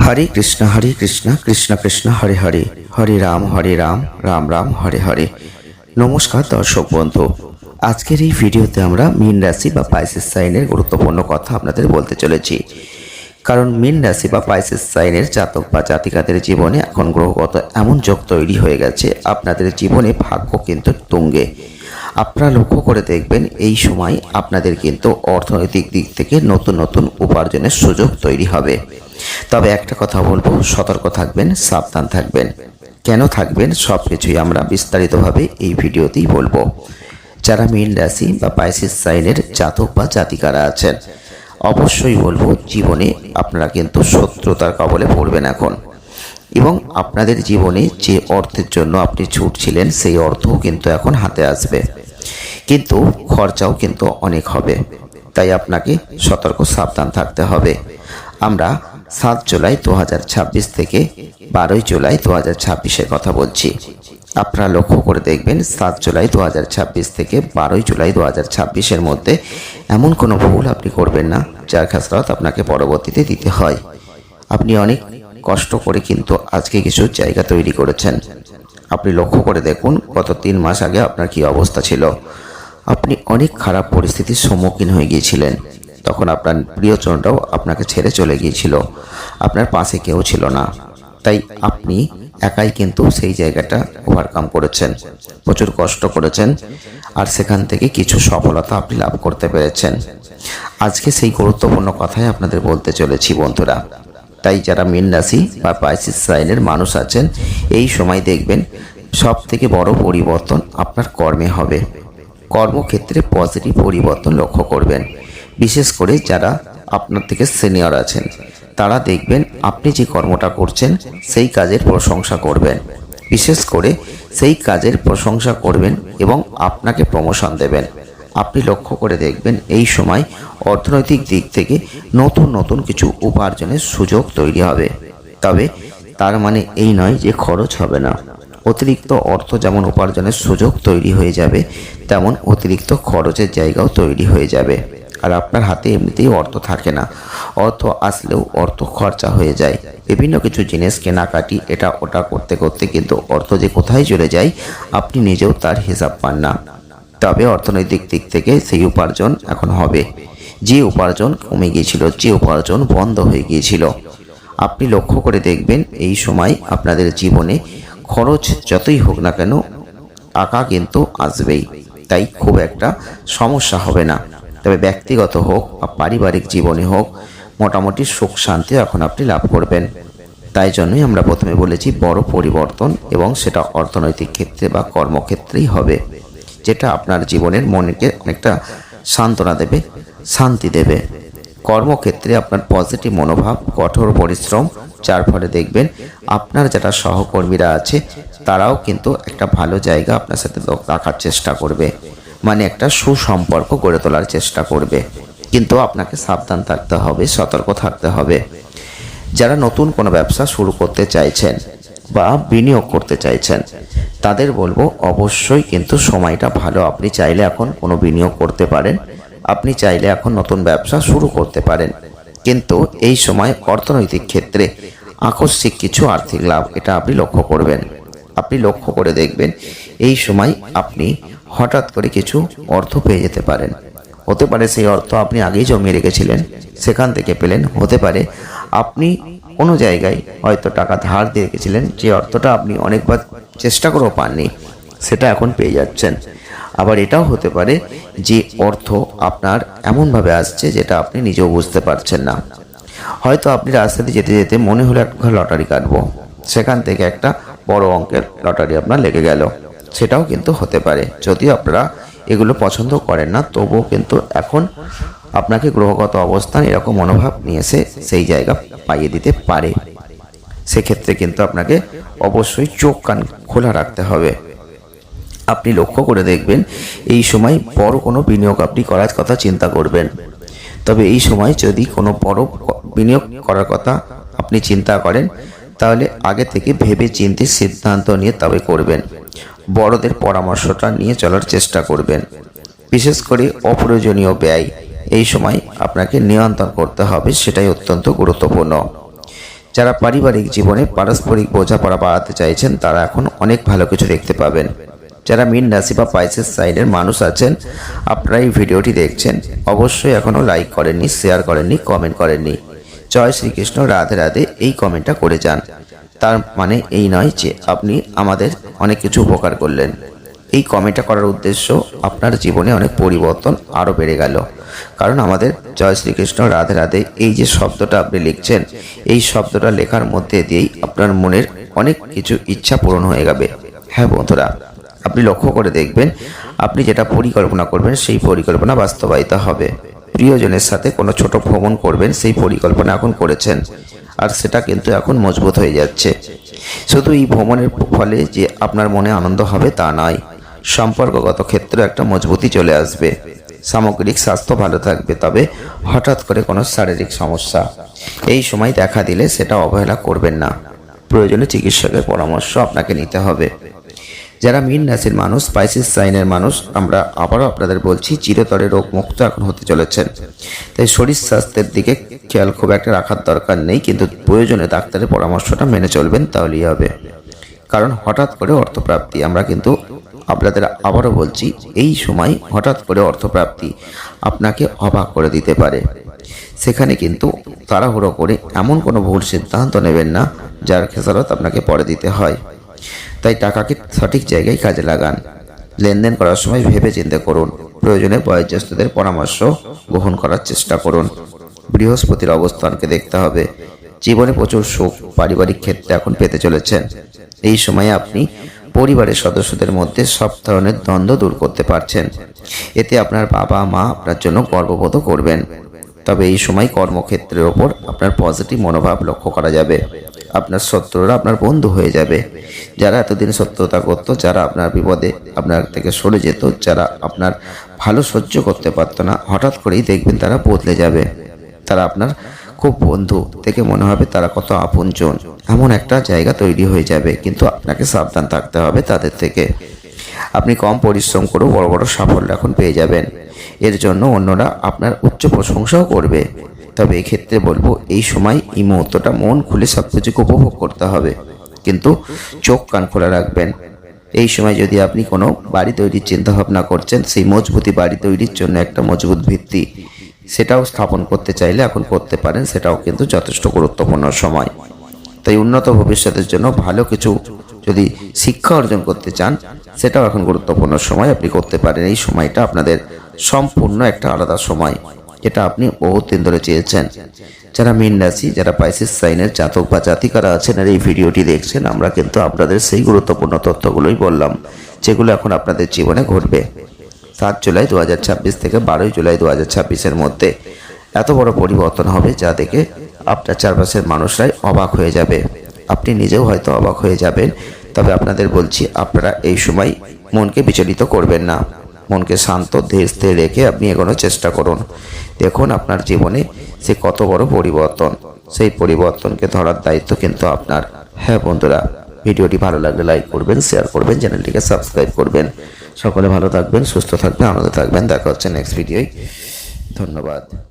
হরে কৃষ্ণ কৃষ্ণ কৃষ্ণ হরে হরে, হরে রাম রাম রাম হরে হরে। নমস্কার দর্শক বন্ধু, আজকের এই ভিডিওতে আমরা মীন রাশি বা পাইসেস সাইনের গুরুত্বপূর্ণ কথা আপনাদের বলতে চলেছি। কারণ মীন রাশি বা পাইসেস সাইনের জাতক বা জাতিকাদের জীবনে এখন গ্রহগত এমন যোগ তৈরি হয়ে গেছে, আপনাদের জীবনে ভাগ্য কিন্তু তুঙ্গে। আপনারা লক্ষ্য করে দেখবেন এই সময় আপনাদের কিন্তু অর্থনৈতিক দিক থেকে নতুন নতুন উপার্জনের সুযোগ তৈরি হবে। তবে একটা কথা বলবো, সতর্ক থাকবেন, সাবধান থাকবেন। কেন থাকবেন সব কিছুই আমরা বিস্তারিতভাবে এই ভিডিওতেই বলবো। যারা মীন রাশি বা পাইসেস সাইনের জাতক বা জাতিকারা আছেন, অবশ্যই বলবো জীবনে আপনারা কিন্তু শত্রুতার কবলে পড়বেন এখন, এবং আপনাদের জীবনে যে অর্থের জন্য আপনি ছুটছিলেন সেই অর্থও কিন্তু এখন হাতে আসবে, কিন্তু খরচাও কিন্তু অনেক হবে। তাই আপনাকে সতর্ক সাবধান থাকতে হবে। আমরা 7 জুলাই 2026 থেকে 12 জুলাই 2026-এর কথা বলছি। আপনারা লক্ষ্য করে দেখবেন 7 জুলাই 2026 থেকে 12 জুলাই 2026-এর মধ্যে এমন কোনো ভুল আপনি করবেন না যার খেসারত আপনাকে পরবর্তীতে দিতে হয়। আপনি অনেক কষ্ট করে কিন্তু আজকে কিছু জায়গা তৈরি করেছেন। আপনি লক্ষ্য করে দেখুন গত 3 মাস আগে আপনার কি অবস্থা ছিল। আপনি অনেক খারাপ পরিস্থিতির সম্মুখীন হয়ে গিয়েছিলেন। তখন আপনার প্রিয়জনরাও আপনাকে ছেড়ে চলে গিয়েছিল, আপনার পাশে কেউ ছিল না। তাই আপনি একাই কিন্তু সেই জায়গাটা ওভারকাম করেছেন, প্রচুর কষ্ট করেছেন, আর সেখান থেকে কিছু সফলতা আপনি লাভ করতে পেরেছেন। আজকে সেই গুরুত্বপূর্ণ কথাই আপনাদের বলতে চলেছি বন্ধুরা। তাই যারা মীন রাশি বা পাইসেস সাইনের মানুষ আছেন, এই সময় দেখবেন সব থেকে বড় পরিবর্তন আপনার কর্মে হবে। কর্মক্ষেত্রে পজিটিভ পরিবর্তন লক্ষ্য করবেন। বিশেষ করে যারা আপনার থেকে সিনিয়র আছেন, তারা দেখবেন আপনি যে কর্মটা করছেন সেই কাজের প্রশংসা করবেন। বিশেষ করে সেই কাজের প্রশংসা করবেন এবং আপনাকে প্রমোশন দেবেন। আপনি লক্ষ্য করে দেখবেন এই সময় অর্থনৈতিক দিক থেকে নতুন নতুন কিছু উপার্জনের সুযোগ তৈরি হবে। তবে তার মানে এই নয় যে খরচ হবে না। অতিরিক্ত অর্থ যেমন উপার্জনের সুযোগ তৈরি হয়ে যাবে, তেমন অতিরিক্ত খরচের জায়গাও তৈরি হয়ে যাবে। আর আপনার হাতে এমনিতেই অর্থ থাকে না, অর্থ আসলেও অর্থ খরচা হয়ে যায়। বিভিন্ন কিছু জিনিস কেনাকাটি এটা ওটা করতে করতে কিন্তু অর্থ যে কোথায় চলে যায় আপনি নিজেও তার হিসাব পান না। তবে অর্থনৈতিক দিক থেকে সেই উপার্জন এখন হবে। যে উপার্জন কমে গিয়েছিল, যে উপার্জন বন্ধ হয়ে গিয়েছিল, আপনি লক্ষ্য করে দেখবেন এই সময় আপনাদের জীবনে খরচ যতই হোক না কেন টাকা কিন্তু আসবেই। তাই খুব একটা সমস্যা হবে না। তবে ব্যক্তিগত হোক বা পারিবারিক জীবনে হোক, মোটামুটি সুখ শান্তি এখন আপনি লাভ করবেন। তাই জন্যই আমরা প্রথমে বলেছি বড় পরিবর্তন, এবং সেটা অর্থনৈতিক ক্ষেত্রে বা কর্মক্ষেত্রেই হবে, যেটা আপনার জীবনের মনকে অনেকটা সান্ত্বনা দেবে, শান্তি দেবে। কর্মক্ষেত্রে আপনার পজিটিভ মনোভাব, কঠোর পরিশ্রম, যার ফলে দেখবেন আপনার যারা সহকর্মীরা আছে তারাও কিন্তু একটা ভালো জায়গা আপনার সাথে রাখার চেষ্টা করবে, মানে একটা সুসম্পর্ক গড়ে তোলার চেষ্টা করবে। কিন্তু আপনাকে সাবধান থাকতে হবে, সতর্ক থাকতে হবে। যারা নতুন কোনো ব্যবসা শুরু করতে চাইছেন বা বিনিয়োগ করতে চাইছেন, তাদের বলবো অবশ্যই কিন্তু সময়টা ভালো। আপনি চাইলে এখন কোনো বিনিয়োগ করতে পারেন, আপনি চাইলে এখন নতুন ব্যবসা শুরু করতে পারেন। কিন্তু এই সময় অর্থনৈতিক ক্ষেত্রে আকস্মিক কিছু আর্থিক লাভ এটা আপনি লক্ষ্য করবেন। আপনি লক্ষ্য করে দেখবেন এই সময় আপনি হঠাৎ করে কিছু অর্থ পেয়ে যেতে পারেন। হতে পারে সেই অর্থ আপনি আগেই জমিয়ে রেখেছিলেন, সেখান থেকে পেলেন। হতে পারে আপনি কোনো জায়গায় হয়তো টাকা ধার দিয়ে রেখেছিলেন, যে অর্থটা আপনি অনেকবার চেষ্টা করেও পাননি, সেটা এখন পেয়ে যাচ্ছেন। আবার এটাও হতে পারে যে অর্থ আপনার এমনভাবে আসছে যেটা আপনি নিজেও বুঝতে পারছেন না। হয়তো আপনি রাস্তাতে যেতে যেতে মনে হলো একটা লটারি কাটবো, সেখান থেকে একটা বড় অঙ্কের লটারি আপনার লেগে গেল, সেটাও কিন্তু হতে পারে। যদিও আপনারা এগুলো পছন্দ করেন না, তবুও কিন্তু এখন আপনাকে গ্রহগত অবস্থান এরকম মনোভাব নিয়ে এসে সেই জায়গা পাইয়ে দিতে পারে। সেক্ষেত্রে কিন্তু আপনাকে অবশ্যই চোখ কান খোলা রাখতে হবে। আপনি লক্ষ্য করে দেখবেন এই সময় বড় কোনো বিনিয়োগ আপনি করার কথা চিন্তা করবেন। তবে এই সময় যদি কোনো বড় বিনিয়োগ করার কথা আপনি চিন্তা করেন, তাহলে আগে থেকে ভেবে চিন্তে সিদ্ধান্ত নিয়ে তবে করবেন। বড়দের পরামর্শটা নিয়ে চলার চেষ্টা করবেন। বিশেষ করে অপ্রয়োজনীয় ব্যয় এই সময় আপনাকে নিয়ন্ত্রণ করতে হবে, সেটাই অত্যন্ত গুরুত্বপূর্ণ। যারা পারিবারিক জীবনে পারস্পরিক বোঝাপড়া বাড়াতে চাইছেন তারা এখন অনেক ভালো কিছু দেখতে পাবেন। যারা মীন রাশি বা পাইসেস সাইনের মানুষ আছেন, আপনারা এই ভিডিওটি দেখছেন, অবশ্যই এখনও লাইক করেননি, শেয়ার করেননি, কমেন্ট করেননি। জয় শ্রীকৃষ্ণ, রাধে রাধে এই কমেন্টটা করে যান। তার মানে এই নয় যে আপনি আমাদের অনেক কিছু উপকার করলেন। এই কমেন্টটা করার উদ্দেশ্য আপনার জীবনে অনেক পরিবর্তন আরও বেড়ে গেল। কারণ আমাদের জয় শ্রীকৃষ্ণ, রাধে রাধে এই যে শব্দটা আপনি লিখছেন, এই শব্দটা লেখার মধ্যে দিয়েই আপনার মনের অনেক কিছু ইচ্ছা পূরণ হয়ে যাবে। হ্যাঁ বন্ধুরা, আপনি লক্ষ্য করে দেখবেন, আপনি যেটা পরিকল্পনা করবেন সেই পরিকল্পনা বাস্তবায়িত হবে। প্রিয়জনের সাথে কোনো ছোট ভ্রমণ করবেন, সেই পরিকল্পনা এখন করেছেন, আর সেটা কিন্তু এখন মজবুত হয়ে যাচ্ছে। শুধু এই ভ্রমণের ফলে যে আপনার মনে আনন্দ হবে তা নয়, সম্পর্কগত ক্ষেত্রে একটা মজবুতি চলে আসবে। সামগ্রিক স্বাস্থ্য ভালো থাকবে, তবে হঠাৎ করে কোনো শারীরিক সমস্যা এই সময় দেখা দিলে সেটা অবহেলা করবেন না। প্রয়োজনে চিকিৎসকের পরামর্শ আপনাকে নিতে হবে। যারা মীন রাশির মানুষ, পাইসেস সাইনের মানুষ, আমরা আবারও আপনাদের বলছি, চিরতরে রোগ মুক্ত এখন হতে চলেছেন। তাই শরীর স্বাস্থ্যের দিকে খেয়াল খুব একটা রাখার দরকার নেই, কিন্তু প্রয়োজনে ডাক্তারের পরামর্শটা মেনে চলবেন, তাহলেই হবে। কারণ হঠাৎ করে অর্থপ্রাপ্তি, আমরা কিন্তু আপনাদের আবারও বলছি, এই সময় হঠাৎ করে অর্থপ্রাপ্তি আপনাকে অবাক করে দিতে পারে। সেখানে কিন্তু তাড়াহুড়ো করে এমন কোনো ভুল সিদ্ধান্ত নেবেন না যার খেসারত আপনাকে পরে দিতে হয়। তাই টাকাকে সঠিক জায়গায় কাজে লাগান। লেনদেন করার সময় ভেবে চিন্তে করুন। প্রয়োজনে বয়োজ্যেষ্ঠদের পরামর্শ গ্রহণ করার চেষ্টা করুন। বৃহস্পতির অবস্থানকে দেখতে হবে। জীবনে প্রচুর সুখ পারিবারিক ক্ষেত্রে এখন পেতে চলেছেন। এই সময়ে আপনি পরিবারের সদস্যদের মধ্যে সব ধরনের দ্বন্দ্ব দূর করতে পারছেন। এতে আপনার বাবা মা আপনার জন্য গর্ববোধ করবেন। তবে এই সময় কর্মক্ষেত্রের ওপর আপনার পজিটিভ মনোভাব লক্ষ্য করা যাবে। আপনার শত্রুরা আপনার বন্ধু হয়ে যাবে। যারা এতদিন শত্রুতা করত, যারা আপনার বিপদে আপনার থেকে সরে যেত, যারা আপনার ভালো সহ্য করতে পারত না, হঠাৎ করেই দেখবেন তারা বদলে যাবে। তারা আপনার খুব বন্ধু থেকে মনে হবে তারা কত আপনজন, এমন একটা জায়গা তৈরি হয়ে যাবে। কিন্তু আপনাকে সাবধান থাকতে হবে তাদের থেকে। আপনি কম পরিশ্রম করেও বড় বড় সাফল্য এখন পেয়ে যাবেন। এর জন্য অন্যরা আপনার উচ্চ প্রশংসাও করবে। তবে এক্ষেত্রে বলবো, এই সময় এই মুহূর্তটা মন খুলে সব কিছুকে উপভোগ করতে হবে, কিন্তু চোখ কান খোলা রাখবেন। এই সময় যদি আপনি কোনো বাড়ি তৈরির চিন্তা ভাবনা করছেন, সেই মজবুতি বাড়ি তৈরির জন্য একটা মজবুত ভিত্তি সেটাও স্থাপন করতে চাইলে এখন করতে পারেন। সেটাও কিন্তু যথেষ্ট গুরুত্বপূর্ণ সময়। তাই উন্নত ভবিষ্যতের জন্য ভালো কিছু যদি শিক্ষা অর্জন করতে চান, সেটাও এখন গুরুত্বপূর্ণ সময়, আপনি করতে পারেন। এই সময়টা আপনাদের সম্পূর্ণ একটা আলাদা সময়, যেটা আপনি বহুত দিন ধরে চেয়েছেন। যারা মীন রাশি, যারা পাইসেস সাইনের জাতক বা জাতিকারা আছেন আর এই ভিডিওটি দেখছেন, আমরা কিন্তু আপনাদের সেই গুরুত্বপূর্ণ তথ্যগুলোই বললাম, যেগুলো এখন আপনাদের জীবনে ঘটবে। 7 জুলাই 2026 থেকে 12 জুলাই 2026-এর মধ্যে এত বড় পরিবর্তন হবে, যা দেখে আপনার চারপাশের মানুষরাই অবাক হয়ে যাবে। আপনি নিজেও হয়তো অবাক হয়ে যাবেন। তবে আপনাদের বলছি, আপনারা এই সময় মনকে বিচলিত করবেন না। মনকে শান্ত ধীর স্থির রেখে আপনি এগোনোর চেষ্টা করুন। দেখুন আপনার জীবনে সে কত বড় পরিবর্তন, সেই পরিবর্তনকে ধরার দায়িত্ব কিন্তু আপনার। হ্যাঁ বন্ধুরা, ভিডিওটি ভালো লাগলে লাইক করবেন, শেয়ার করবেন, চ্যানেলটিকে সাবস্ক্রাইব করবেন। সকলে ভালো থাকবেন, সুস্থ থাকবেন, আনন্দে থাকবেন। দেখা হচ্ছে নেক্সট ভিডিওয়। ধন্যবাদ।